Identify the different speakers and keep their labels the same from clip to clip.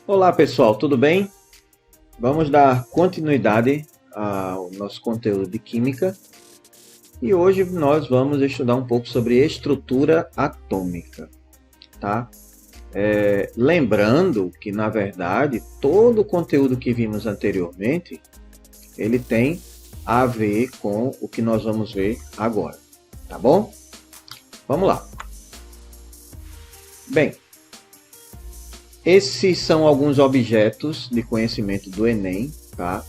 Speaker 1: Olá pessoal, tudo bem? Vamos dar continuidade ao nosso conteúdo de Química e hoje nós vamos estudar um pouco sobre estrutura atômica, tá? Lembrando que, na verdade, todo o conteúdo que vimos anteriormente, ele tem a ver com o que nós vamos ver agora, tá bom? Vamos lá. Bem, esses são alguns objetos de conhecimento do Enem, tá?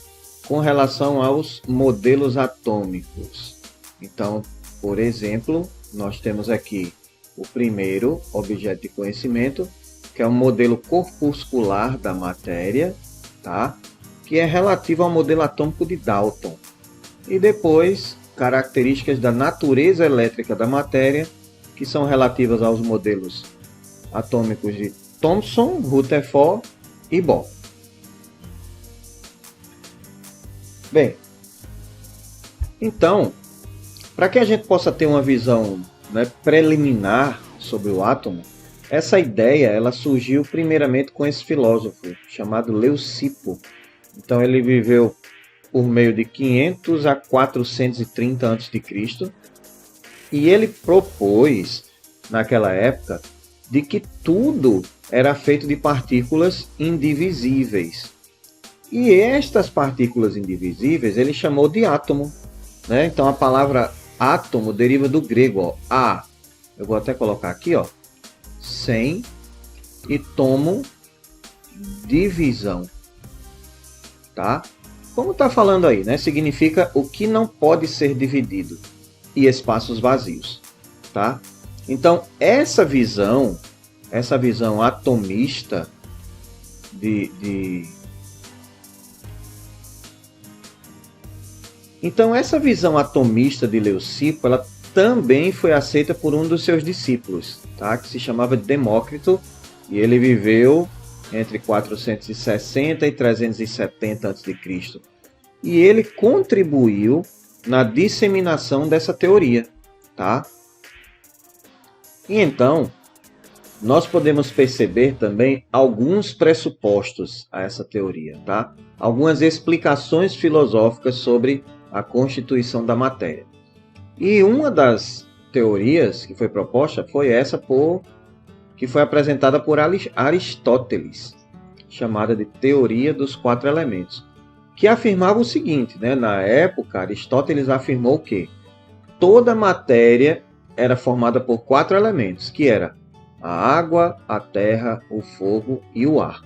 Speaker 1: Com relação aos modelos atômicos. Então, por exemplo, nós temos aqui o primeiro objeto de conhecimento, que é um modelo corpuscular da matéria, tá? Que é relativo ao modelo atômico de Dalton. E depois, características da natureza elétrica da matéria, que são relativas aos modelos atômicos de Thomson, Rutherford e Bohr. Bem, então, para que a gente possa ter uma visão, preliminar sobre o átomo, essa ideia ela surgiu primeiramente com esse filósofo chamado Leucipo. Então ele viveu por meio de 500 a 430 a.C. e ele propôs, naquela época, de que tudo era feito de partículas indivisíveis. E estas partículas indivisíveis ele chamou de átomo. Então a palavra átomo deriva do grego, a. Eu vou até colocar aqui, sem, e tomo, divisão. Tá? Como está falando aí, significa o que não pode ser dividido e espaços vazios. Tá? Então essa visão atomista Então essa visão atomista de Leucipo, ela também foi aceita por um dos seus discípulos, tá? Que se chamava Demócrito, e ele viveu entre 460 e 370 a.C. E ele contribuiu na disseminação dessa teoria, tá? E então, nós podemos perceber também alguns pressupostos a essa teoria, tá? Algumas explicações filosóficas sobre a constituição da matéria. E uma das teorias que foi proposta foi essa que foi apresentada por Aristóteles, chamada de Teoria dos Quatro Elementos, que afirmava o seguinte, na época Aristóteles afirmou que toda matéria era formada por quatro elementos, que era a água, a terra, o fogo e o ar.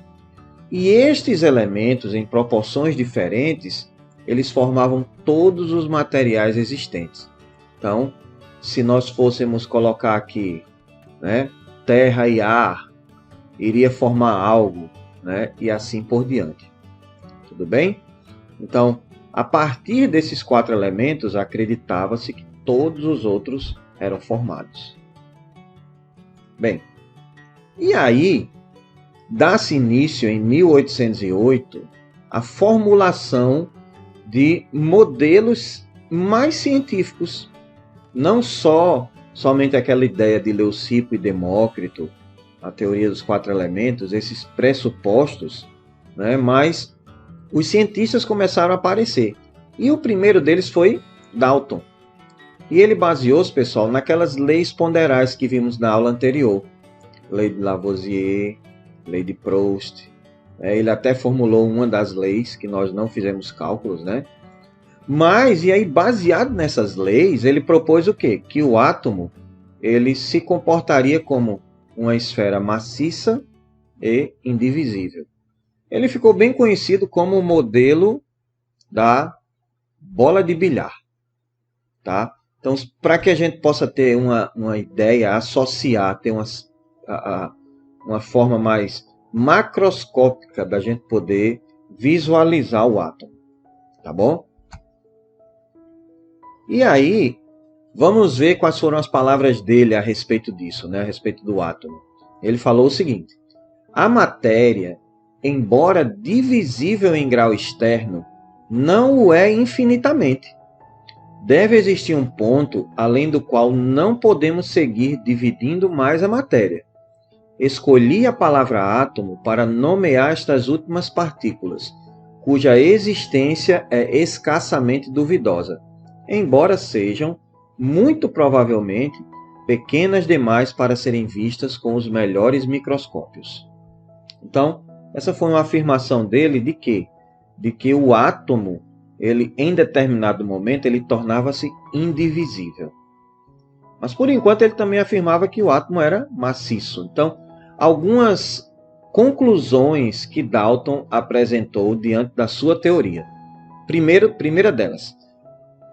Speaker 1: E estes elementos, em proporções diferentes, eles formavam todos os materiais existentes. Então, se nós fôssemos colocar aqui, terra e ar, iria formar algo, e assim por diante. Tudo bem? Então, a partir desses quatro elementos, acreditava-se que todos os outros eram formados. Bem, e aí dá-se início em 1808 a formulação de modelos mais científicos, não somente aquela ideia de Leucipo e Demócrito, a teoria dos quatro elementos, esses pressupostos, mas os cientistas começaram a aparecer. E o primeiro deles foi Dalton. E ele baseou-se, pessoal, naquelas leis ponderais que vimos na aula anterior. Lei de Lavoisier, lei de Proust. Ele até formulou uma das leis, que nós não fizemos cálculos, Mas, e aí, baseado nessas leis, ele propôs o quê? Que o átomo ele se comportaria como uma esfera maciça e indivisível. Ele ficou bem conhecido como o modelo da bola de bilhar. Tá? Então, para que a gente possa ter uma ideia, associar, ter uma forma mais macroscópica da gente poder visualizar o átomo. Tá bom? E aí, vamos ver quais foram as palavras dele a respeito disso, a respeito do átomo. Ele falou o seguinte: a matéria, embora divisível em grau externo, não o é infinitamente. Deve existir um ponto além do qual não podemos seguir dividindo mais a matéria. escolhi a palavra átomo para nomear estas últimas partículas, cuja existência é escassamente duvidosa, embora sejam, muito provavelmente, pequenas demais para serem vistas com os melhores microscópios. Então, essa foi uma afirmação dele de quê? De que o átomo, ele, em determinado momento, ele tornava-se indivisível. Mas, por enquanto, ele também afirmava que o átomo era maciço. Então, algumas conclusões que Dalton apresentou diante da sua teoria. Primeira delas,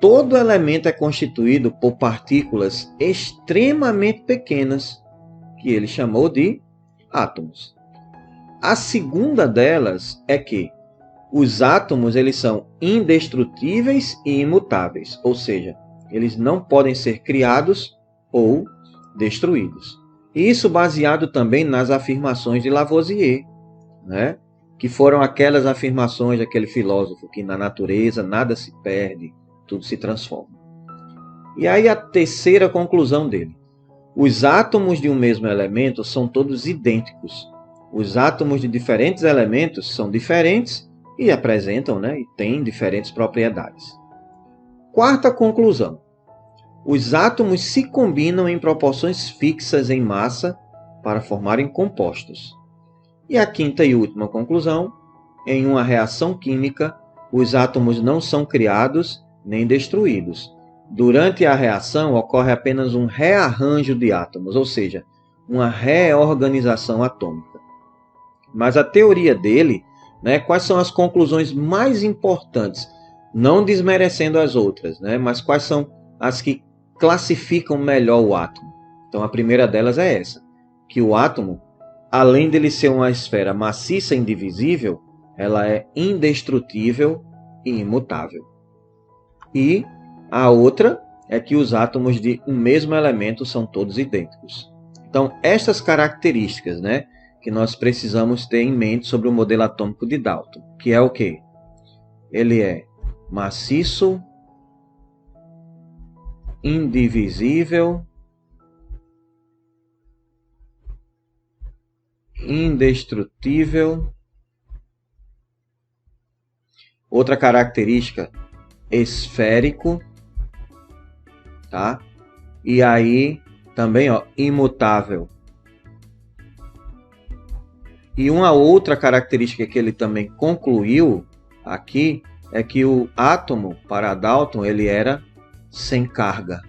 Speaker 1: todo elemento é constituído por partículas extremamente pequenas, que ele chamou de átomos. A segunda delas é que os átomos eles são indestrutíveis e imutáveis, ou seja, eles não podem ser criados ou destruídos. Isso baseado também nas afirmações de Lavoisier, né? Que foram aquelas afirmações daquele filósofo que na natureza nada se perde, tudo se transforma. E aí a terceira conclusão dele. Os átomos de um mesmo elemento são todos idênticos. Os átomos de diferentes elementos são diferentes e apresentam, né, e têm diferentes propriedades. Quarta conclusão. Os átomos se combinam em proporções fixas em massa para formarem compostos. E a quinta e última conclusão, em uma reação química, os átomos não são criados nem destruídos. Durante a reação ocorre apenas um rearranjo de átomos, ou seja, uma reorganização atômica. Mas a teoria dele, né, quais são as conclusões mais importantes, não desmerecendo as outras, né, mas quais são as que classificam melhor o átomo? Então a primeira delas é essa, que o átomo, além dele ser uma esfera maciça e indivisível, ela é indestrutível e imutável. E a outra é que os átomos de um mesmo elemento são todos idênticos. Então estas características, né, que nós precisamos ter em mente sobre o modelo atômico de Dalton, que é o quê? Ele é maciço, indivisível, indestrutível. Outra característica, esférico, tá? E aí também, ó, imutável. E uma outra característica que ele também concluiu aqui é que o átomo, para Dalton, ele era sem carga.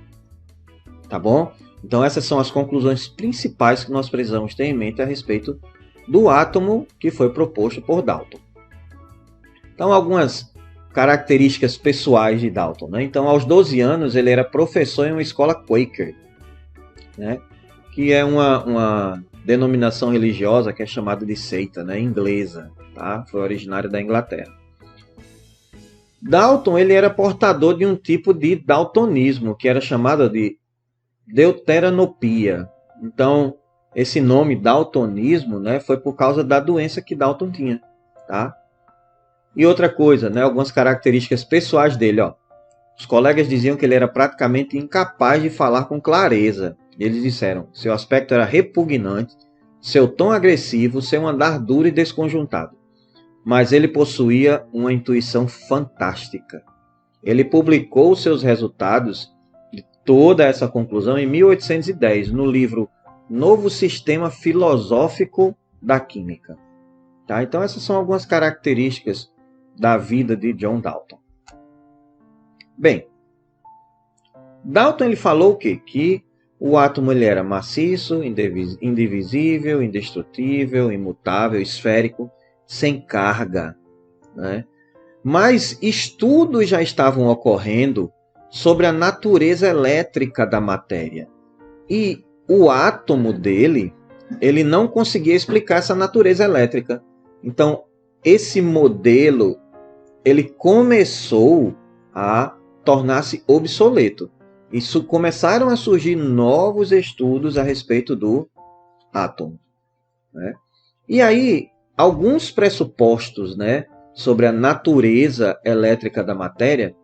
Speaker 1: Tá bom? Então essas são as conclusões principais que nós precisamos ter em mente a respeito do átomo que foi proposto por Dalton. Então algumas características pessoais de Dalton, né? Então aos 12 anos ele era professor em uma escola Quaker, né? Que é uma denominação religiosa que é chamada de seita, né? Inglesa, tá? Foi originária da Inglaterra. Dalton ele era portador de um tipo de daltonismo que era chamado de deuteranopia. Então, esse nome daltonismo, né, foi por causa da doença que Dalton tinha, tá? E outra coisa, né, algumas características pessoais dele, ó. Os colegas diziam que ele era praticamente incapaz de falar com clareza. Eles disseram, seu aspecto era repugnante, seu tom agressivo, seu andar duro e desconjuntado. Mas ele possuía uma intuição fantástica. Ele publicou seus resultados de toda essa conclusão em 1810, no livro Novo Sistema Filosófico da Química. Tá? Então essas são algumas características da vida de John Dalton. Bem, Dalton ele falou o quê? Que o átomo ele era maciço, indivisível, indestrutível, imutável, esférico, sem carga, né? Mas estudos já estavam ocorrendo sobre a natureza elétrica da matéria. E o átomo dele, ele não conseguia explicar essa natureza elétrica. Então, esse modelo, ele começou a tornar-se obsoleto. Isso começaram a surgir novos estudos a respeito do átomo, né? E aí, alguns pressupostos, né, sobre a natureza elétrica da matéria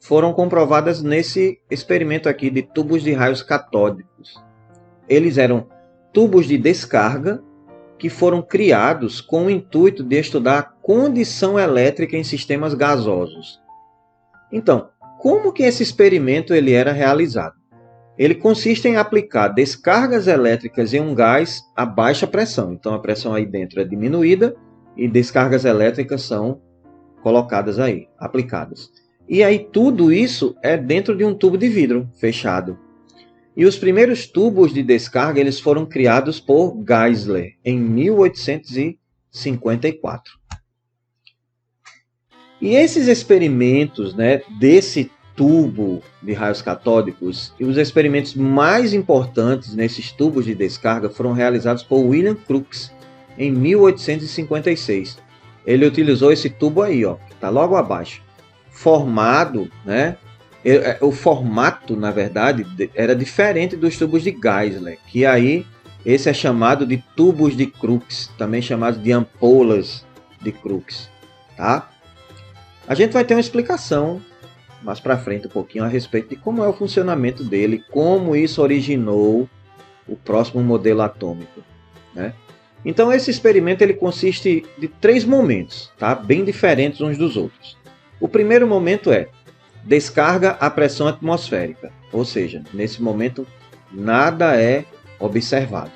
Speaker 1: foram comprovadas nesse experimento aqui de tubos de raios catódicos. Eles eram tubos de descarga que foram criados com o intuito de estudar a condição elétrica em sistemas gasosos. Então, como que esse experimento ele era realizado? Ele consiste em aplicar descargas elétricas em um gás a baixa pressão. Então, a pressão aí dentro é diminuída e descargas elétricas são colocadas aí, aplicadas. E aí tudo isso é dentro de um tubo de vidro fechado. E os primeiros tubos de descarga eles foram criados por Geisler em 1854. E esses experimentos, né, desse tubo de raios catódicos, e os experimentos mais importantes nesses tubos de descarga foram realizados por William Crookes em 1856. Ele utilizou esse tubo aí, ó, que está logo abaixo, formado, né? O formato, na verdade, era diferente dos tubos de Geisler, que aí esse é chamado de tubos de Crookes, também chamados de ampolas de Crookes, tá? A gente vai ter uma explicação mais para frente um pouquinho a respeito de como é o funcionamento dele, como isso originou o próximo modelo atômico, né? Então esse experimento ele consiste de 3 momentos, tá? Bem diferentes uns dos outros. O primeiro momento é descarga à pressão atmosférica, ou seja, nesse momento nada é observado.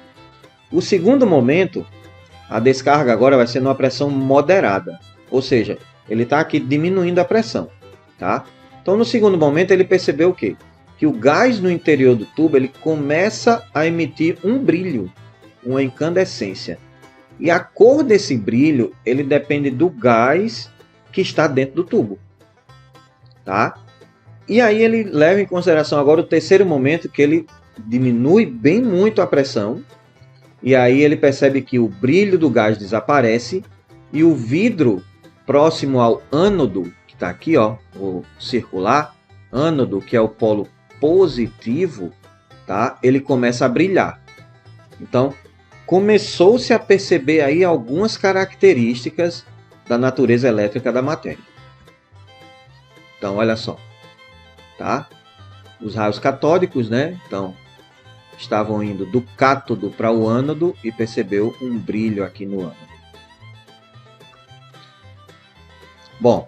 Speaker 1: O segundo momento, a descarga agora vai ser numa pressão moderada, ou seja, ele está aqui diminuindo a pressão, tá? Então no segundo momento ele percebeu o quê? Que o gás no interior do tubo ele começa a emitir um brilho, uma incandescência. E a cor desse brilho ele depende do gás que está dentro do tubo. Tá? E aí ele leva em consideração agora o terceiro momento, que ele diminui bem muito a pressão, e aí ele percebe que o brilho do gás desaparece, e o vidro próximo ao ânodo, que está aqui, ó, o circular, ânodo, que é o polo positivo, tá? Ele começa a brilhar. Então, começou-se a perceber aí algumas características da natureza elétrica da matéria. Então, olha só, tá? Os raios catódicos, né? Então, estavam indo do cátodo para o ânodo e percebeu um brilho aqui no ânodo. Bom,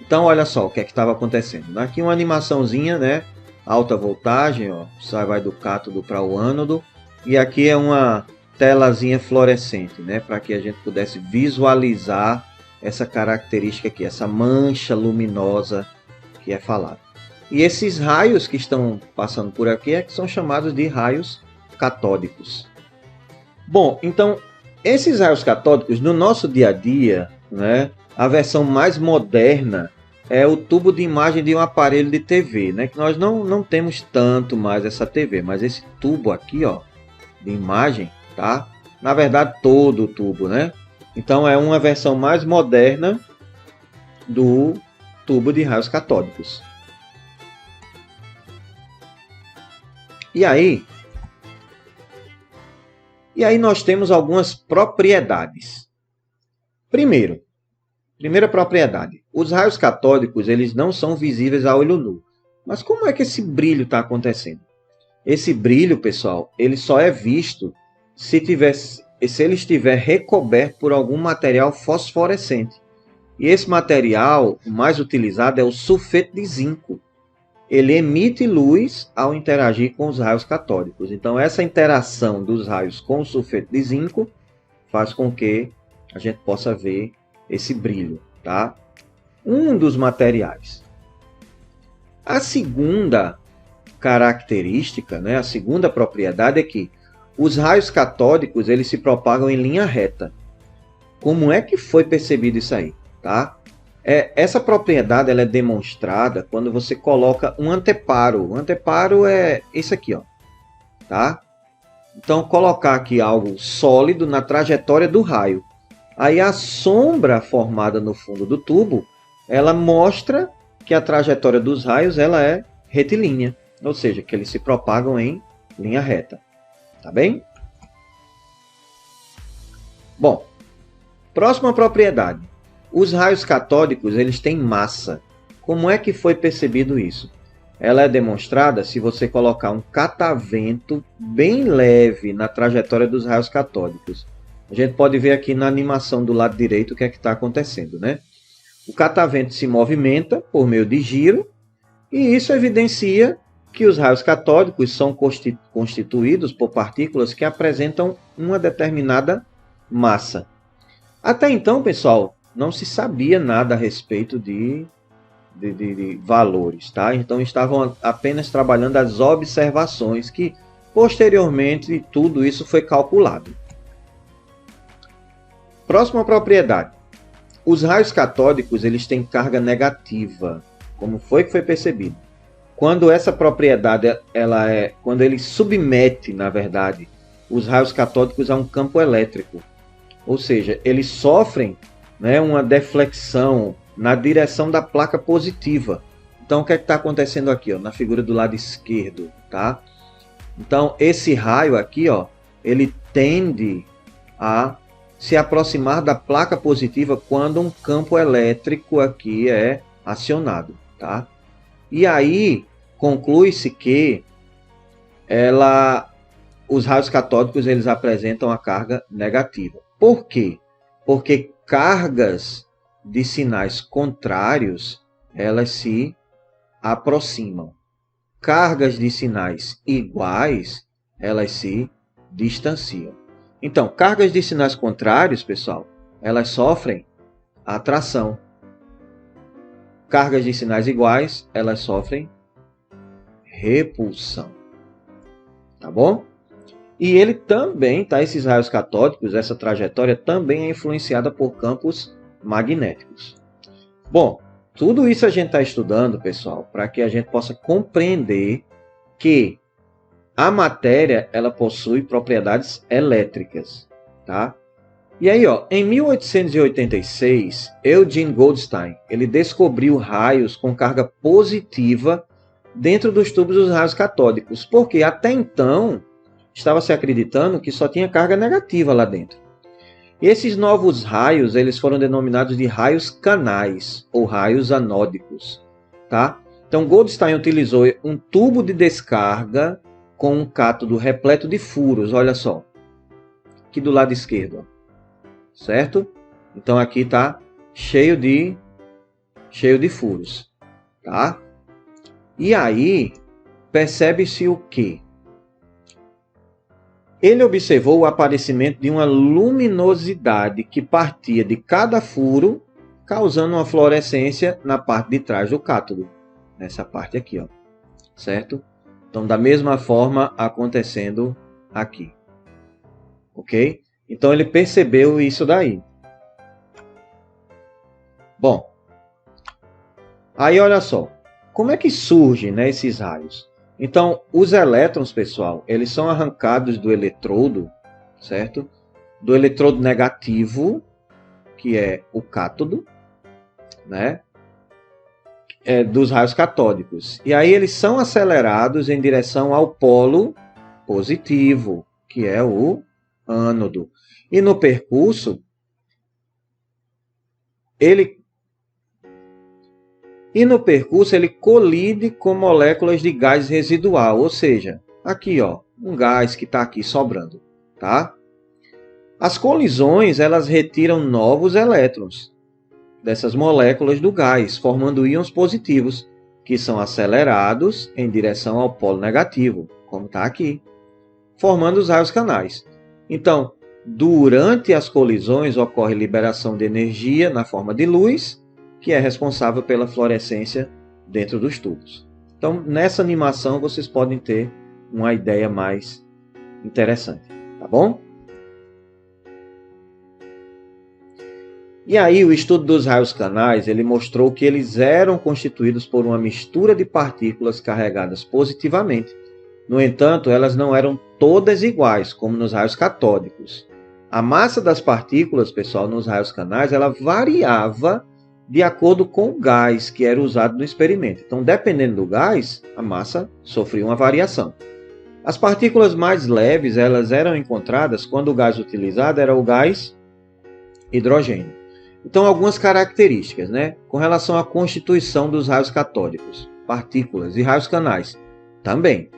Speaker 1: então olha só o que é que estava acontecendo. Aqui uma animaçãozinha, né? Alta voltagem, ó, vai do cátodo para o ânodo. E aqui é uma telazinha fluorescente, né? Para que a gente pudesse visualizar essa característica aqui, essa mancha luminosa que é falada. E esses raios que estão passando por aqui é que são chamados de raios catódicos. Bom, então esses raios catódicos no nosso dia a dia, né? A versão mais moderna é o tubo de imagem de um aparelho de TV, né? Que nós não temos tanto mais essa TV, mas esse tubo aqui, ó, de imagem, tá? Na verdade todo o tubo, né? Então é uma versão mais moderna do tubo de raios catódicos. E aí nós temos algumas propriedades. Primeira propriedade. Os raios catódicos eles não são visíveis a olho nu. Mas como é que esse brilho está acontecendo? Esse brilho, pessoal, ele só é visto se ele estiver recoberto por algum material fosforescente. E esse material, o mais utilizado, é o sulfeto de zinco. Ele emite luz ao interagir com os raios catódicos. Então, essa interação dos raios com o sulfeto de zinco faz com que a gente possa ver esse brilho, tá? Um dos materiais. A segunda característica, né, a segunda propriedade é que os raios catódicos eles se propagam em linha reta. Como é que foi percebido isso aí? Tá? Essa propriedade ela é demonstrada quando você coloca um anteparo. O anteparo é isso aqui, ó, tá? Então, colocar aqui algo sólido na trajetória do raio. Aí a sombra formada no fundo do tubo, ela mostra que a trajetória dos raios ela é retilínea, ou seja, que eles se propagam em linha reta. Tá bem? Bom, próxima propriedade. Os raios catódicos eles têm massa. Como é que foi percebido isso? ela é demonstrada se você colocar um catavento bem leve na trajetória dos raios catódicos. A gente pode ver aqui na animação do lado direito o que é que está acontecendo, né? O catavento se movimenta por meio de giro, e isso evidencia que os raios catódicos são constituídos por partículas que apresentam uma determinada massa. Até então, pessoal, não se sabia nada a respeito de valores, tá? Então estavam apenas trabalhando as observações, que posteriormente tudo isso foi calculado. Próxima propriedade. Os raios catódicos, eles têm carga negativa. Como foi que foi percebido? Quando essa propriedade, quando ele submete, na verdade, os raios catódicos a um campo elétrico. Ou seja, eles sofrem, né, uma deflexão na direção da placa positiva. Então, o que é que está acontecendo aqui, ó, na figura do lado esquerdo, tá? Então, esse raio aqui, ó, ele tende a se aproximar da placa positiva quando um campo elétrico aqui é acionado, tá? E aí, conclui-se que os raios catódicos, eles apresentam a carga negativa. Por quê? Porque cargas de sinais contrários, elas se aproximam. Cargas de sinais iguais, elas se distanciam. Então, cargas de sinais contrários, pessoal, elas sofrem atração. Cargas de sinais iguais, elas sofrem repulsão. Tá bom? E ele também, tá? Esses raios catódicos, essa trajetória também é influenciada por campos magnéticos. Bom, tudo isso a gente está estudando, pessoal, para que a gente possa compreender que a matéria, ela possui propriedades elétricas, tá? E aí, ó, em 1886, Eugene Goldstein, ele descobriu raios com carga positiva dentro dos tubos dos raios catódicos, porque até então estava se acreditando que só tinha carga negativa lá dentro. E esses novos raios, eles foram denominados de raios canais ou raios anódicos, tá? Então Goldstein utilizou um tubo de descarga com um cátodo repleto de furos, olha só, aqui do lado esquerdo, ó. Certo? Então aqui está cheio de furos, tá? E aí percebe-se o quê? Ele observou o aparecimento de uma luminosidade que partia de cada furo, causando uma fluorescência na parte de trás do cátodo, nessa parte aqui, ó. Certo? Então, da mesma forma acontecendo aqui. Ok? Então, ele percebeu isso daí. Bom, aí olha só. Como é que surgem, né, esses raios? Então, os elétrons, pessoal, eles são arrancados do eletrodo, certo? Do eletrodo negativo, que é o cátodo, né? Dos raios catódicos. E aí eles são acelerados em direção ao polo positivo, que é o ânodo. E no percurso, ele colide com moléculas de gás residual, ou seja, aqui, ó, um gás que está aqui sobrando, tá? As colisões, elas retiram novos elétrons dessas moléculas do gás, formando íons positivos, que são acelerados em direção ao polo negativo, como está aqui, formando os raios canais. Então, durante as colisões ocorre liberação de energia na forma de luz, que é responsável pela fluorescência dentro dos tubos. Então, nessa animação, vocês podem ter uma ideia mais interessante, tá bom? E aí, o estudo dos raios canais, ele mostrou que eles eram constituídos por uma mistura de partículas carregadas positivamente. No entanto, elas não eram todas iguais, como nos raios catódicos. A massa das partículas, pessoal, nos raios canais, ela variava de acordo com o gás que era usado no experimento. Então, dependendo do gás, a massa sofria uma variação. As partículas mais leves, elas eram encontradas quando o gás utilizado era o gás hidrogênio. Então, algumas características, né, com relação à constituição dos raios catódicos. partículas e raios canais também.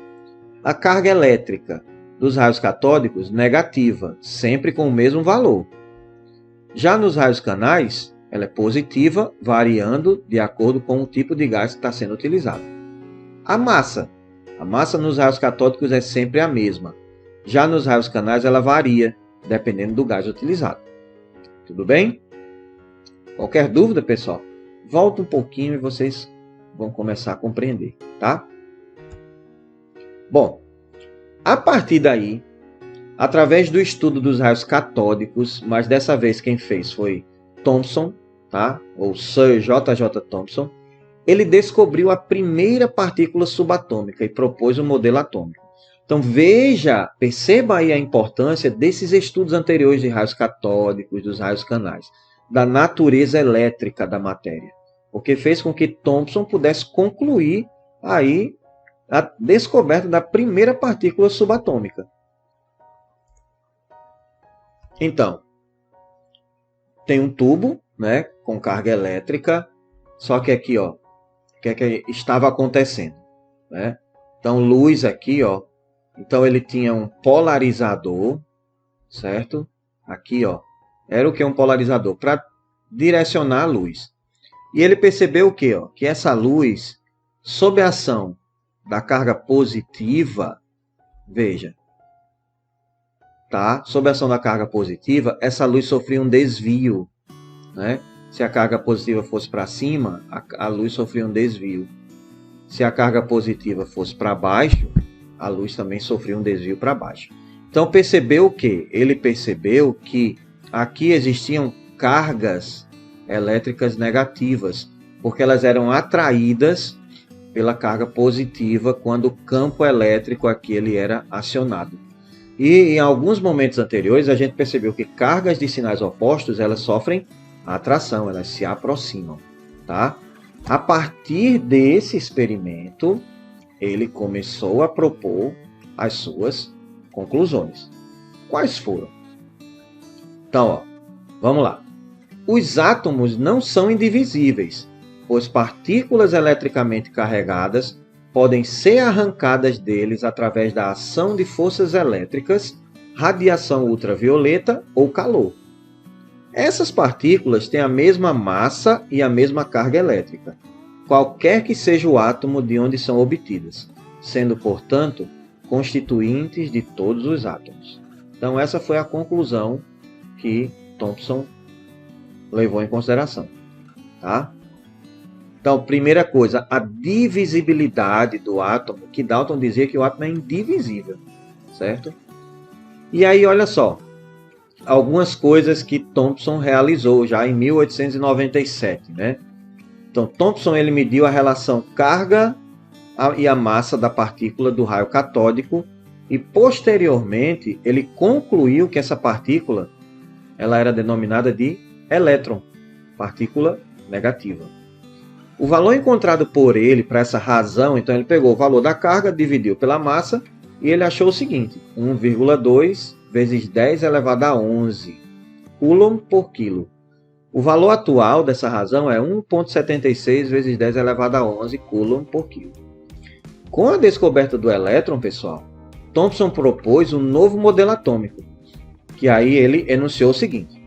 Speaker 1: A carga elétrica dos raios catódicos, negativa, sempre com o mesmo valor. Já nos raios canais, ela é positiva, variando de acordo com o tipo de gás que está sendo utilizado. A massa nos raios catódicos é sempre a mesma. Já nos raios canais, ela varia, dependendo do gás utilizado. Tudo bem? Qualquer dúvida, pessoal? Volta um pouquinho e vocês vão começar a compreender, tá? Bom, a partir daí, através do estudo dos raios catódicos, mas dessa vez quem fez foi Thomson, tá? Ou Sir J.J. Thomson, ele descobriu a primeira partícula subatômica e propôs o modelo atômico. Então perceba aí a importância desses estudos anteriores de raios catódicos, dos raios canais, da natureza elétrica da matéria, porque fez com que Thomson pudesse concluir aí a descoberta da primeira partícula subatômica. Então, tem um tubo, né, com carga elétrica, só que aqui, ó, o que é que estava acontecendo, né? Então, luz aqui, ó, então ele tinha um polarizador, certo? Aqui, ó, era o que? Um polarizador para direcionar a luz. E ele percebeu o quê? Ó? Que essa luz, sob a ação da carga positiva, veja, tá? Sob a ação da carga positiva, essa luz sofria um desvio, né? Se a carga positiva fosse para cima, a luz sofria um desvio. Se a carga positiva fosse para baixo, a luz também sofria um desvio para baixo. Então percebeu o quê? Ele percebeu que aqui existiam cargas elétricas negativas, porque elas eram atraídas pela carga positiva quando o campo elétrico aqui ele era acionado. E em alguns momentos anteriores a gente percebeu que cargas de sinais opostos elas sofrem atração, elas se aproximam, tá? A partir desse experimento, ele começou a propor as suas conclusões. Quais foram? Então, ó, vamos lá. Os átomos não são indivisíveis, pois partículas eletricamente carregadas podem ser arrancadas deles através da ação de forças elétricas, radiação ultravioleta ou calor. Essas partículas têm a mesma massa e a mesma carga elétrica, qualquer que seja o átomo de onde são obtidas, sendo, portanto, constituintes de todos os átomos. Então, essa foi a conclusão que Thomson levou em consideração, tá? Então, primeira coisa, a divisibilidade do átomo, que Dalton dizia que o átomo é indivisível, certo? E aí, olha só, algumas coisas que Thomson realizou já em 1897, né? Então, Thomson ele mediu a relação carga e a massa da partícula do raio catódico e, posteriormente, ele concluiu que essa partícula ela era denominada de elétron, partícula negativa. O valor encontrado por ele para essa razão, então ele pegou o valor da carga, dividiu pela massa e ele achou o seguinte, 1,2 vezes 10 elevado a 11 coulomb por quilo. O valor atual dessa razão é 1,76 vezes 10 elevado a 11 coulomb por quilo. Com a descoberta do elétron, pessoal, Thomson propôs um novo modelo atômico, que aí ele enunciou o seguinte,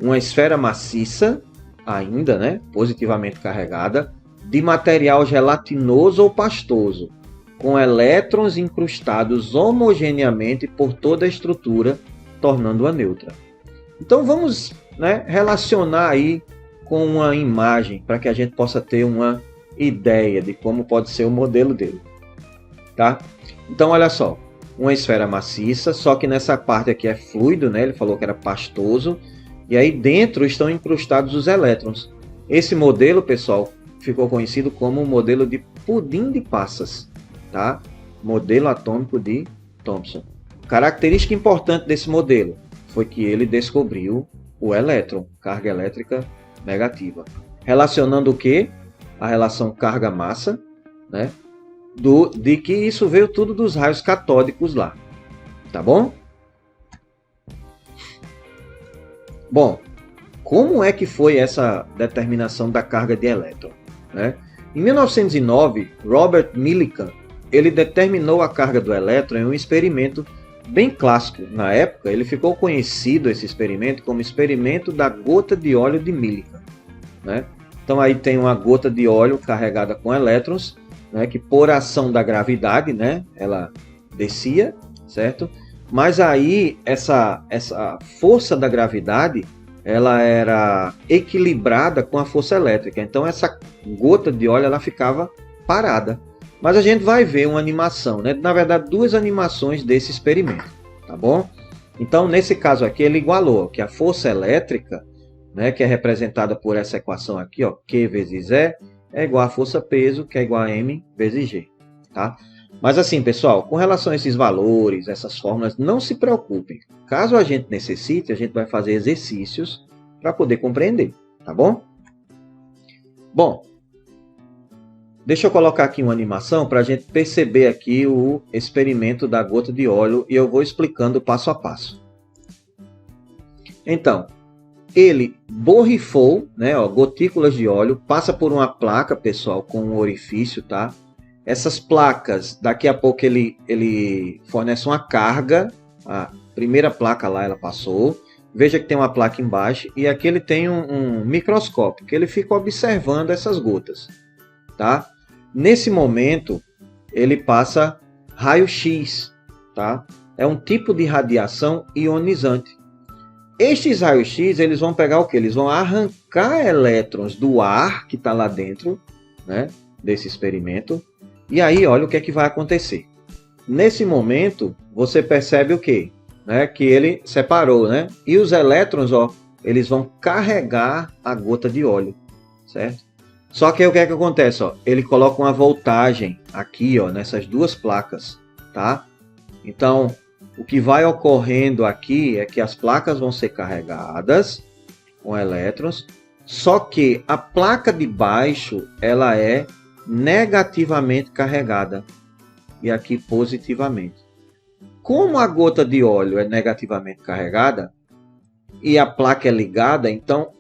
Speaker 1: uma esfera maciça, ainda, né, positivamente carregada, de material gelatinoso ou pastoso, com elétrons incrustados homogeneamente por toda a estrutura, tornando-a neutra. Então vamos, né, relacionar aí com uma imagem, para que a gente possa ter uma ideia de como pode ser o modelo dele. Tá? Então olha só, uma esfera maciça, só que nessa parte aqui é fluido, né? Ele falou que era pastoso, e aí dentro estão incrustados os elétrons. Esse modelo, pessoal, ficou conhecido como o modelo de pudim de passas, tá? Modelo atômico de Thomson. Característica importante desse modelo foi que ele descobriu o elétron, carga elétrica negativa. Relacionando o quê? A relação carga-massa, né? De que isso veio tudo dos raios catódicos lá, tá bom? Bom, como é que foi essa determinação da carga de elétron, né? Em 1909, Robert Millikan ele determinou a carga do elétron em um experimento bem clássico. Na época, ele ficou conhecido, esse experimento, como experimento da gota de óleo de Millikan, né? Então aí tem uma gota de óleo carregada com elétrons, né, que por ação da gravidade, né, ela descia, certo? Mas aí essa força da gravidade ela era equilibrada com a força elétrica. Então essa gota de óleo ela ficava parada. Mas a gente vai ver uma animação, né? Na verdade, duas animações desse experimento, tá bom? Então, nesse caso aqui, ele igualou que a força elétrica, né, que é representada por essa equação aqui, ó, Q vezes E, é igual a força peso, que é igual a M vezes G, tá? Mas assim, pessoal, com relação a esses valores, essas fórmulas, não se preocupem. Caso a gente necessite, a gente vai fazer exercícios para poder compreender, tá bom? Bom, deixa eu colocar aqui uma animação para a gente perceber aqui o experimento da gota de óleo e eu vou explicando passo a passo. Então, ele borrifou, né, ó, gotículas de óleo, passa por uma placa, pessoal, com um orifício, tá? Essas placas, daqui a pouco ele fornece uma carga, a primeira placa lá ela passou, veja que tem uma placa embaixo e aqui ele tem um microscópio, que ele fica observando essas gotas. Tá? Nesse momento, ele passa raio-x, tá? É um tipo de radiação ionizante. Estes raios-x, eles vão pegar o quê? Eles vão arrancar elétrons do ar que está lá dentro, né, desse experimento. E aí, olha o que é que vai acontecer. Nesse momento, você percebe o quê? Né, que ele separou, né? E os elétrons, ó, eles vão carregar a gota de óleo, certo? Só que aí o que é que acontece? Ó? Ele coloca uma voltagem aqui, ó, nessas duas placas, tá? Então, o que vai ocorrendo aqui é que as placas vão ser carregadas com elétrons, só que a placa de baixo ela é negativamente carregada e aqui positivamente. Como a gota de óleo é negativamente carregada e a placa é ligada, então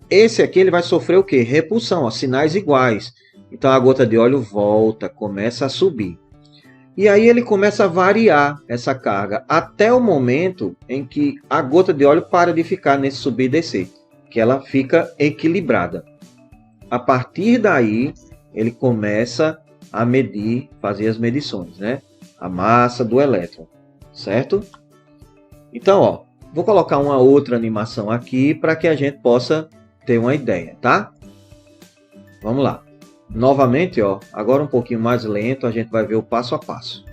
Speaker 1: esse aqui ele vai sofrer o quê? Repulsão, ó, sinais iguais. Então a gota de óleo volta, começa a subir. E aí ele começa a variar essa carga até o momento em que a gota de óleo para de ficar nesse subir e descer, que ela fica equilibrada. A partir daí ele começa a medir, fazer as medições, né? A massa do elétron, certo? Então, ó, vou colocar uma outra animação aqui para que a gente possa ter uma ideia, tá? Vamos lá. Novamente, ó, agora um pouquinho mais lento, a gente vai ver o passo a passo.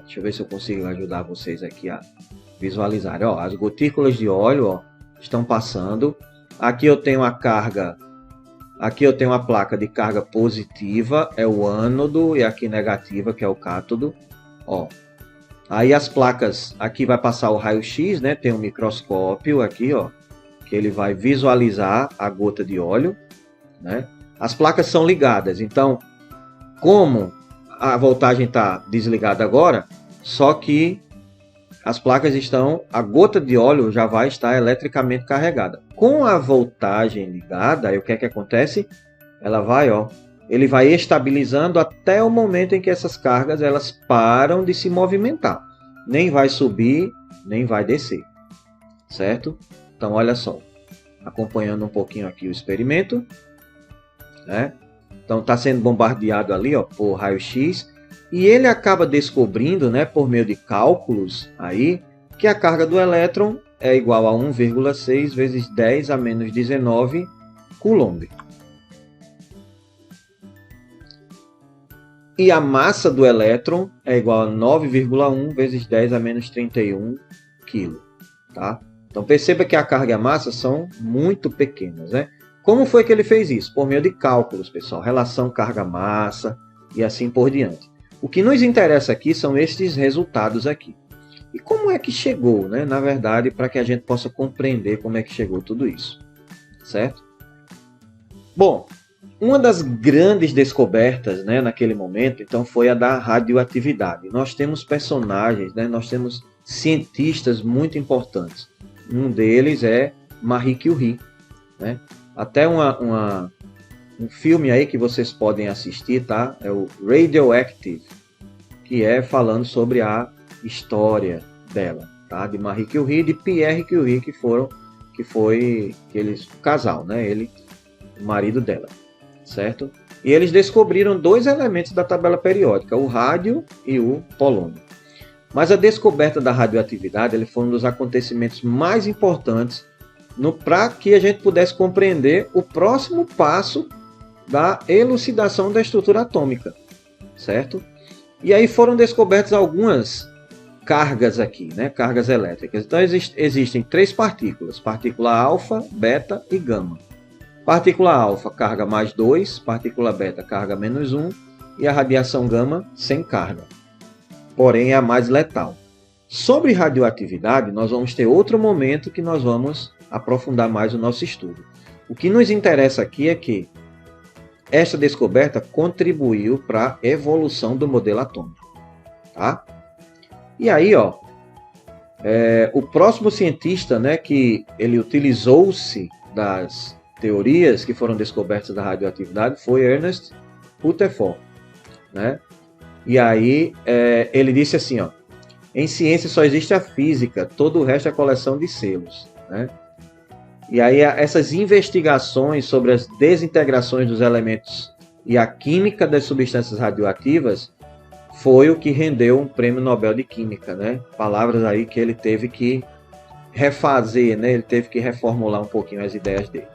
Speaker 1: Deixa eu ver se eu consigo ajudar vocês aqui a visualizar. Ó, as gotículas de óleo, ó, estão passando. Aqui eu tenho a carga, aqui eu tenho a placa de carga positiva, é o ânodo, e aqui negativa, que é o cátodo. Ó, aí as placas, aqui vai passar o raio-x, né? Tem um microscópio aqui, ó, que ele vai visualizar a gota de óleo, né? As placas são ligadas, então, como a voltagem está desligada agora, só que as placas estão, a gota de óleo já vai estar eletricamente carregada. Com a voltagem ligada, aí o que é que acontece? Ela vai, ó, ele vai estabilizando até o momento em que essas cargas elas param de se movimentar. Nem vai subir, nem vai descer, certo? Então, olha só, acompanhando um pouquinho aqui o experimento, né? Então, está sendo bombardeado ali, ó, por raio-x, e ele acaba descobrindo, né, por meio de cálculos, aí, que a carga do elétron é igual a 1,6 vezes 10 a menos 19 Coulomb. E a massa do elétron é igual a 9,1 vezes 10 a menos 31 kg, tá? Então perceba que a carga e a massa são muito pequenas, né? Como foi que ele fez isso? Por meio de cálculos, pessoal. Relação carga-massa e assim por diante. O que nos interessa aqui são estes resultados aqui. E como é que chegou, né? Na verdade, para que a gente possa compreender como é que chegou tudo isso, certo? Bom, uma das grandes descobertas, né, naquele momento, então, foi a da radioatividade. Nós temos personagens, né, nós temos cientistas muito importantes. Um deles é Marie Curie, né? Até um um filme aí que vocês podem assistir, tá? É o Radioactive, que é falando sobre a história dela, tá? De Marie Curie e de Pierre Curie, que foi eles, o casal, né? Ele, o marido dela, certo? E eles descobriram 2 elementos da tabela periódica, o rádio e o polônio. Mas a descoberta da radioatividade ele foi um dos acontecimentos mais importantes para que a gente pudesse compreender o próximo passo da elucidação da estrutura atômica, certo? E aí foram descobertas algumas cargas aqui, né? Cargas elétricas. Então existem 3 partículas, partícula alfa, beta e gama. Partícula alfa, carga mais 2, partícula beta, carga menos 1, e a radiação gama, sem carga. Porém, é a mais letal. Sobre radioatividade, nós vamos ter outro momento que nós vamos aprofundar mais o nosso estudo. O que nos interessa aqui é que esta descoberta contribuiu para a evolução do modelo atômico. Tá? E aí, ó, o próximo cientista, né, que ele utilizou-se das teorias que foram descobertas da radioatividade foi Ernest Rutherford, né? E aí ele disse assim, ó, em ciência só existe a física, todo o resto é coleção de selos, né? E aí essas investigações sobre as desintegrações dos elementos e a química das substâncias radioativas foi o que rendeu um prêmio Nobel de Química, né? Palavras aí que ele teve que refazer, né? Ele teve que reformular um pouquinho as ideias dele.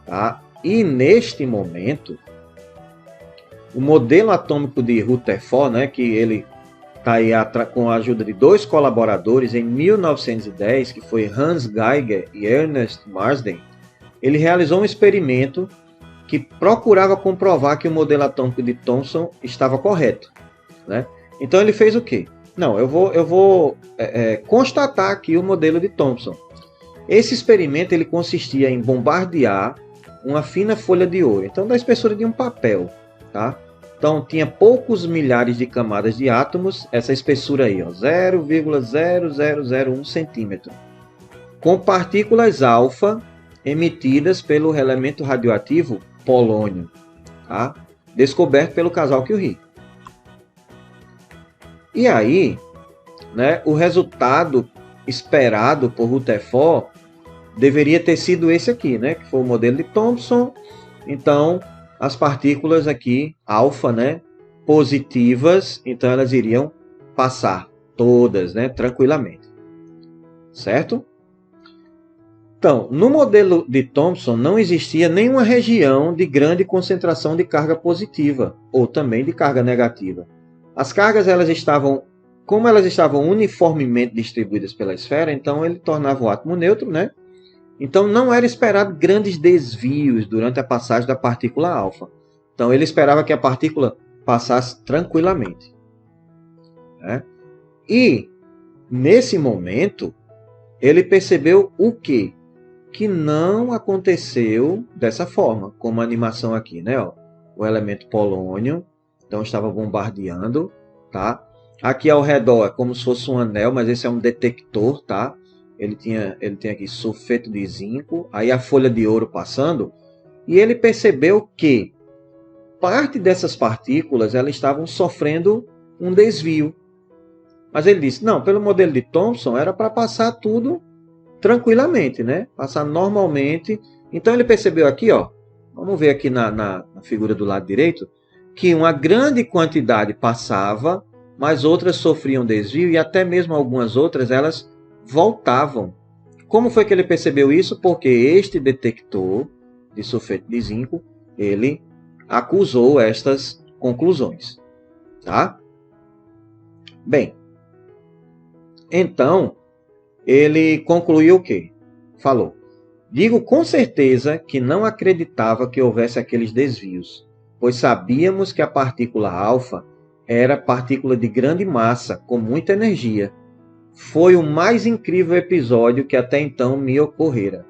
Speaker 1: Tá? E neste momento, o modelo atômico de Rutherford, né, que ele está aí com a ajuda de 2 colaboradores em 1910, que foi Hans Geiger e Ernest Marsden, ele realizou um experimento que procurava comprovar que o modelo atômico de Thomson estava correto, né? Então ele fez o quê? Não, eu vou constatar aqui o modelo de Thomson. Esse experimento ele consistia em bombardear uma fina folha de ouro, então da espessura de um papel, tá? Então tinha poucos milhares de camadas de átomos, essa espessura aí, 0,0001 centímetro, com partículas alfa emitidas pelo elemento radioativo polônio, tá? Descoberto pelo casal Curie. E aí, né, o resultado esperado por Rutherford deveria ter sido esse aqui, né? Que foi o modelo de Thomson. Então, as partículas aqui, alfa, né? Positivas, então elas iriam passar todas, né? Tranquilamente. Certo? Então, no modelo de Thomson não existia nenhuma região de grande concentração de carga positiva, ou também de carga negativa. As cargas, como elas estavam uniformemente distribuídas pela esfera, então ele tornava o átomo neutro, né? Então não era esperado grandes desvios durante a passagem da partícula alfa. Então ele esperava que a partícula passasse tranquilamente, né? E nesse momento ele percebeu o quê? Que não aconteceu dessa forma, como a animação aqui, né? Ó, o elemento polônio, então estava bombardeando, tá? Aqui ao redor é como se fosse um anel, mas esse é um detector, tá? Ele tem aqui sulfeto de zinco, aí a folha de ouro passando, e ele percebeu que parte dessas partículas elas estavam sofrendo um desvio. Mas ele disse, não, pelo modelo de Thomson era para passar tudo tranquilamente, né? Passar normalmente. Então ele percebeu aqui, ó, vamos ver aqui na figura do lado direito, que uma grande quantidade passava, mas outras sofriam desvio e até mesmo algumas outras elas voltavam. Como foi que ele percebeu isso? Porque este detector de sulfeto de zinco, ele acusou estas conclusões, tá? Bem, então ele concluiu o quê? Falou: digo com certeza que não acreditava que houvesse aqueles desvios, pois sabíamos que a partícula alfa era partícula de grande massa, com muita energia. Foi o mais incrível episódio que até então me ocorrera.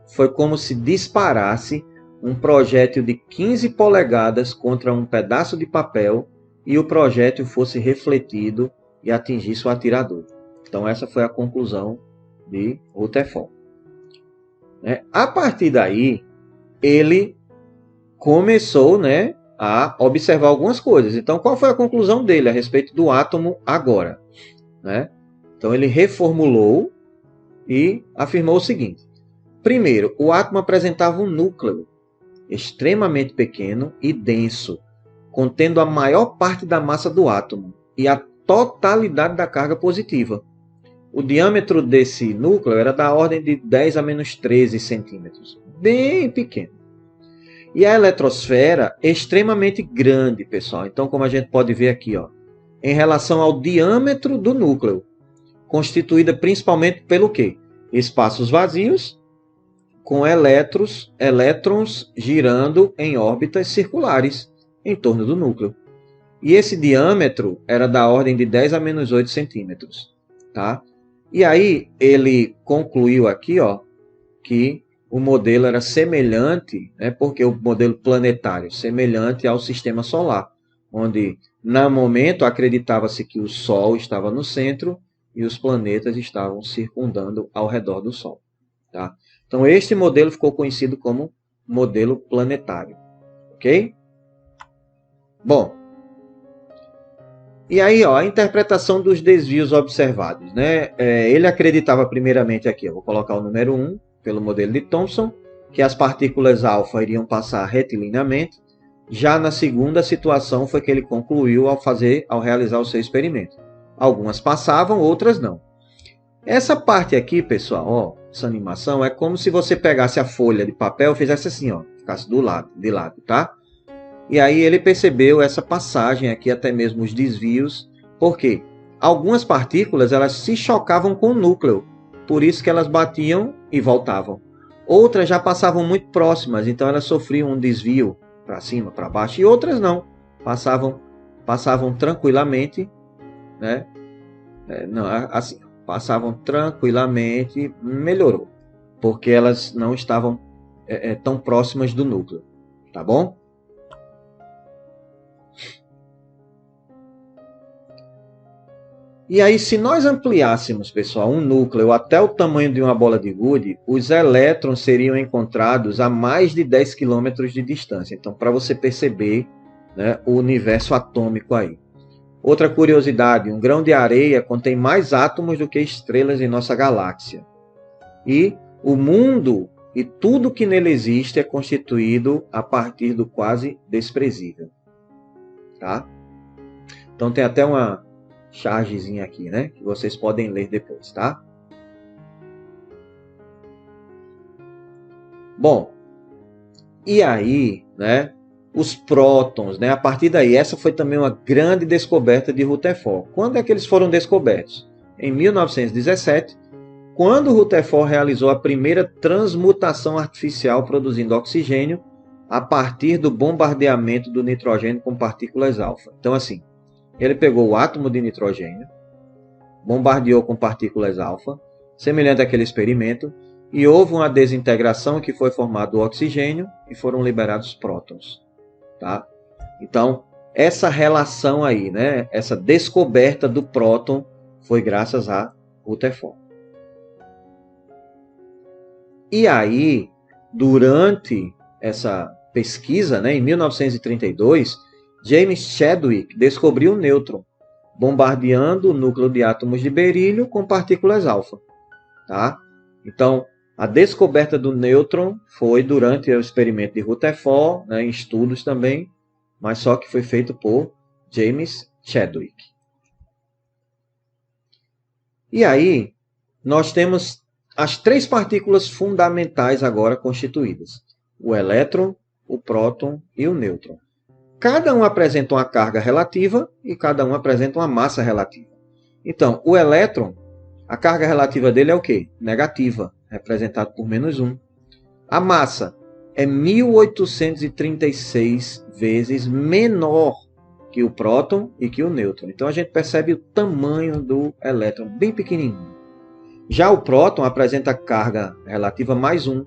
Speaker 1: Foi como se disparasse um projétil de 15 polegadas contra um pedaço de papel e o projétil fosse refletido e atingisse o atirador. Então essa foi a conclusão de Rutherford. A partir daí, ele começou, né, a observar algumas coisas. Então, qual foi a conclusão dele a respeito do átomo agora? Né? Então, ele reformulou e afirmou o seguinte. Primeiro, o átomo apresentava um núcleo extremamente pequeno e denso, contendo a maior parte da massa do átomo e a totalidade da carga positiva. O diâmetro desse núcleo era da ordem de 10 a menos 13 centímetros, bem pequeno. E a eletrosfera extremamente grande, pessoal. Então, como a gente pode ver aqui, ó, em relação ao diâmetro do núcleo, constituída principalmente pelo quê? Espaços vazios com elétrons girando em órbitas circulares em torno do núcleo. E esse diâmetro era da ordem de 10 a menos 8 centímetros. Tá? E aí ele concluiu aqui, ó, que o modelo era semelhante, né, porque o modelo planetário, semelhante ao sistema solar, onde, no momento, acreditava-se que o Sol estava no centro e os planetas estavam circundando ao redor do Sol. Tá? Então, este modelo ficou conhecido como modelo planetário. Ok? Bom, e aí, ó, a interpretação dos desvios observados. Né? Ele acreditava primeiramente aqui, eu vou colocar o número 1, pelo modelo de Thomson, que as partículas alfa iriam passar retilinamente. Já na segunda situação foi que ele concluiu ao realizar o seu experimento. Algumas passavam, outras não. Essa parte aqui, pessoal, ó, essa animação é como se você pegasse a folha de papel e fizesse assim, ó, ficasse de lado, tá? E aí ele percebeu essa passagem aqui, até mesmo os desvios, porque algumas partículas elas se chocavam com o núcleo, por isso que elas batiam e voltavam. Outras já passavam muito próximas, então elas sofriam um desvio para cima, para baixo, e outras não, passavam tranquilamente, né? Não, assim, passavam tranquilamente, melhorou, porque elas não estavam tão próximas do núcleo, tá bom? E aí, se nós ampliássemos, pessoal, um núcleo até o tamanho de uma bola de gude, os elétrons seriam encontrados a mais de 10 km de distância. Então, para você perceber, né, o universo atômico aí. Outra curiosidade, um grão de areia contém mais átomos do que estrelas em nossa galáxia. E o mundo e tudo que nele existe é constituído a partir do quase desprezível. Tá? Então, tem até uma chargezinha aqui, né? Que vocês podem ler depois, tá? Bom, e aí, né? Os prótons, né? A partir daí, essa foi também uma grande descoberta de Rutherford. Quando é que eles foram descobertos? Em 1917, quando Rutherford realizou a primeira transmutação artificial produzindo oxigênio a partir do bombardeamento do nitrogênio com partículas alfa. Então, assim, ele pegou o átomo de nitrogênio, bombardeou com partículas alfa, semelhante àquele experimento, e houve uma desintegração que foi formado o oxigênio e foram liberados prótons. Tá? Então, essa relação aí, né, essa descoberta do próton foi graças a Rutherford. E aí, durante essa pesquisa, né, em 1932, James Chadwick descobriu o nêutron, bombardeando o núcleo de átomos de berílio com partículas alfa. Tá? Então, a descoberta do nêutron foi durante o experimento de Rutherford, né, em estudos também, mas só que foi feito por James Chadwick. E aí, nós temos as três partículas fundamentais agora constituídas: o elétron, o próton e o nêutron. Cada um apresenta uma carga relativa e cada um apresenta uma massa relativa. Então, o elétron, a carga relativa dele é o quê? Negativa, representado por -1. A massa é 1836 vezes menor que o próton e que o nêutron. Então, a gente percebe o tamanho do elétron, bem pequenininho. Já o próton apresenta carga relativa +1,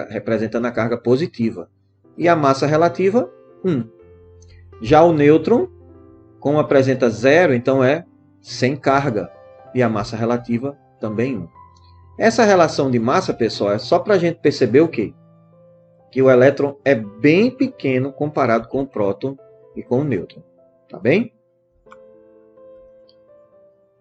Speaker 1: representando a carga positiva. E a massa relativa, 1. Já o nêutron, como apresenta 0, então é sem carga. E a massa relativa também 1. Essa relação de massa, pessoal, é só para a gente perceber o quê? que o elétron é bem pequeno comparado com o próton e com o nêutron. Tá bem?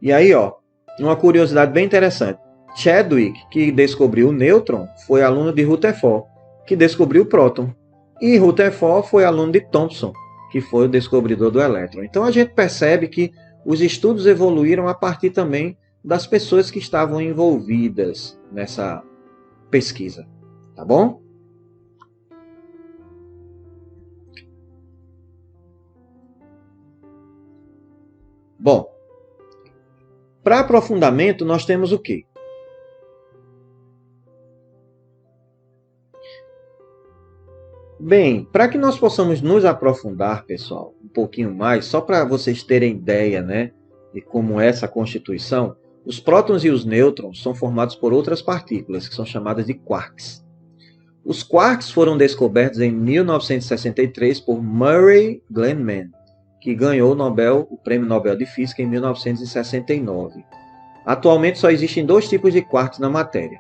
Speaker 1: E aí, ó, uma curiosidade bem interessante. Chadwick, que descobriu o nêutron, foi aluno de Rutherford, que descobriu o próton. E Rutherford foi aluno de Thomson, que foi o descobridor do elétron. Então a gente percebe que os estudos evoluíram a partir também das pessoas que estavam envolvidas nessa pesquisa. Tá bom? Bom, para aprofundamento nós temos o quê? Bem, para que nós possamos nos aprofundar, pessoal, um pouquinho mais, só para vocês terem ideia, né, de como é essa constituição, os prótons e os nêutrons são formados por outras partículas, que são chamadas de quarks. Os quarks foram descobertos em 1963 por Murray Gell-Mann, que ganhou o Prêmio Nobel de Física em 1969. Atualmente só existem dois tipos de quarks na matéria.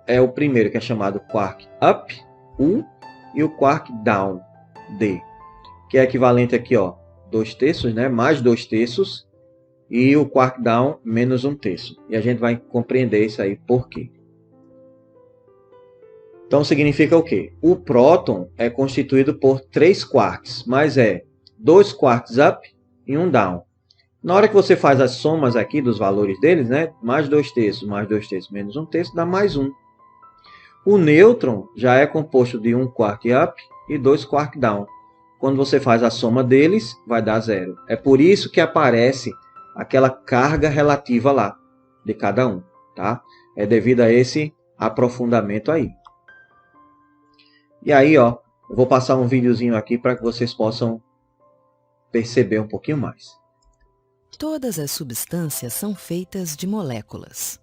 Speaker 1: É o primeiro, que é chamado quark up, U, e o quark down, D, que é equivalente aqui, ó, 2/3, né, mais 2/3, e o quark down menos 1/3. E a gente vai compreender isso aí por quê. Então significa o quê? O próton é constituído por 3 quarks, mas é 2 quarks up e 1 down. Na hora que você faz as somas aqui dos valores deles, né, mais 2/3, mais 2/3, menos 1/3, dá mais 1. O nêutron já é composto de 1 quark up e 2 quark down. Quando você faz a soma deles, vai dar 0. É por isso que aparece aquela carga relativa lá, de cada um. Tá? É devido a esse aprofundamento aí. E aí, ó, eu vou passar um videozinho aqui para que vocês possam perceber um pouquinho mais.
Speaker 2: Todas as substâncias são feitas de moléculas.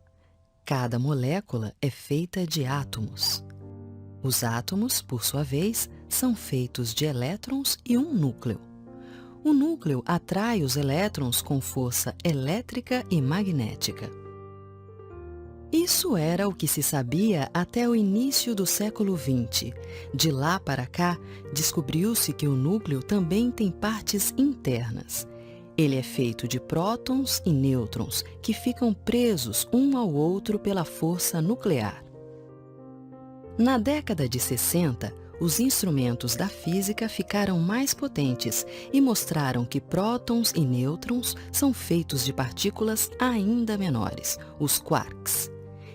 Speaker 2: Cada molécula é feita de átomos. Os átomos, por sua vez, são feitos de elétrons e um núcleo. O núcleo atrai os elétrons com força elétrica e magnética. Isso era o que se sabia até o início do século XX. De lá para cá, descobriu-se que o núcleo também tem partes internas. Ele é feito de prótons e nêutrons, que ficam presos um ao outro pela força nuclear. Na década de 60, os instrumentos da física ficaram mais potentes e mostraram que prótons e nêutrons são feitos de partículas ainda menores, os quarks.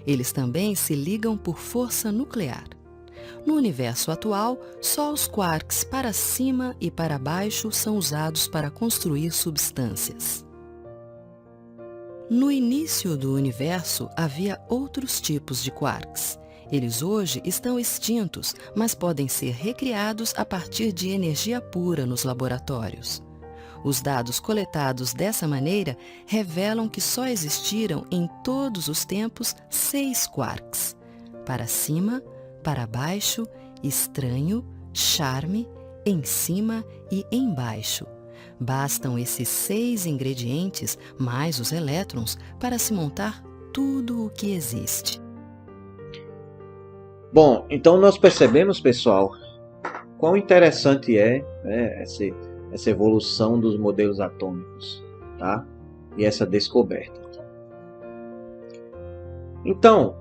Speaker 2: Eles também se ligam por força nuclear. No universo atual, só os quarks para cima e para baixo são usados para construir substâncias. No início do universo, havia outros tipos de quarks. Eles hoje estão extintos, mas podem ser recriados a partir de energia pura nos laboratórios. Os dados coletados dessa maneira revelam que só existiram em todos os tempos 6 quarks: para cima, para baixo, estranho, charme, em cima e embaixo. Bastam esses 6 ingredientes, mais os elétrons, para se montar tudo o que existe.
Speaker 1: Bom, então nós percebemos, pessoal, quão interessante é, né, essa evolução dos modelos atômicos, tá? E essa descoberta. Então,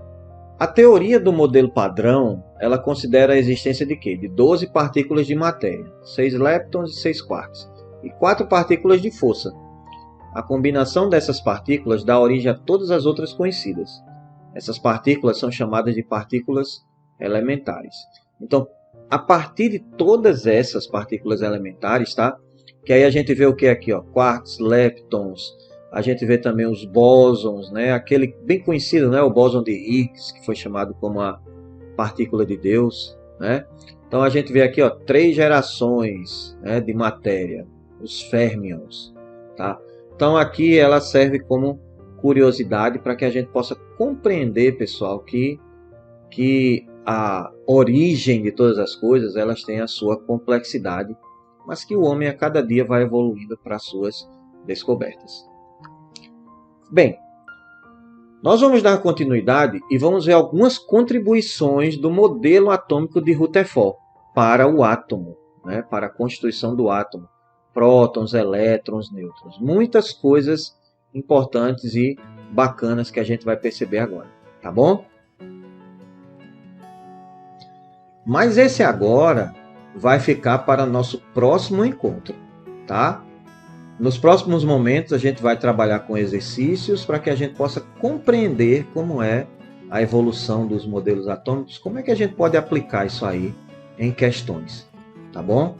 Speaker 1: a teoria do modelo padrão, ela considera a existência de quê? De 12 partículas de matéria, 6 leptons e 6 quarks, e 4 partículas de força. A combinação dessas partículas dá origem a todas as outras conhecidas. Essas partículas são chamadas de partículas elementares. Então, a partir de todas essas partículas elementares, tá? Que aí a gente vê o que aqui, ó? Quarks, leptons, a gente vê também os bósons, né? Aquele bem conhecido, né? O bóson de Higgs, que foi chamado como a partícula de Deus, né? Então a gente vê aqui, ó, 3 gerações, né, de matéria, os férmions, tá? Então aqui ela serve como curiosidade para que a gente possa compreender, pessoal, que a origem de todas as coisas, elas têm a sua complexidade, mas que o homem a cada dia vai evoluindo para as suas descobertas. Bem, Nós vamos dar continuidade e vamos ver algumas contribuições do modelo atômico de Rutherford para o átomo, né? Para a constituição do átomo. Prótons, elétrons, nêutrons. Muitas coisas importantes e bacanas que a gente vai perceber agora, tá bom? Mas esse agora vai ficar para nosso próximo encontro, tá? Nos próximos momentos a gente vai trabalhar com exercícios para que a gente possa compreender como é a evolução dos modelos atômicos, como é que a gente pode aplicar isso aí em questões, tá bom?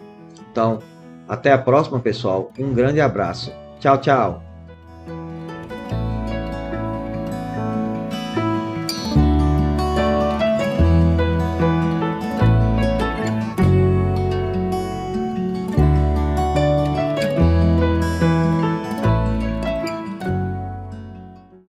Speaker 1: Então, até a próxima, pessoal. Um grande abraço. Tchau, tchau.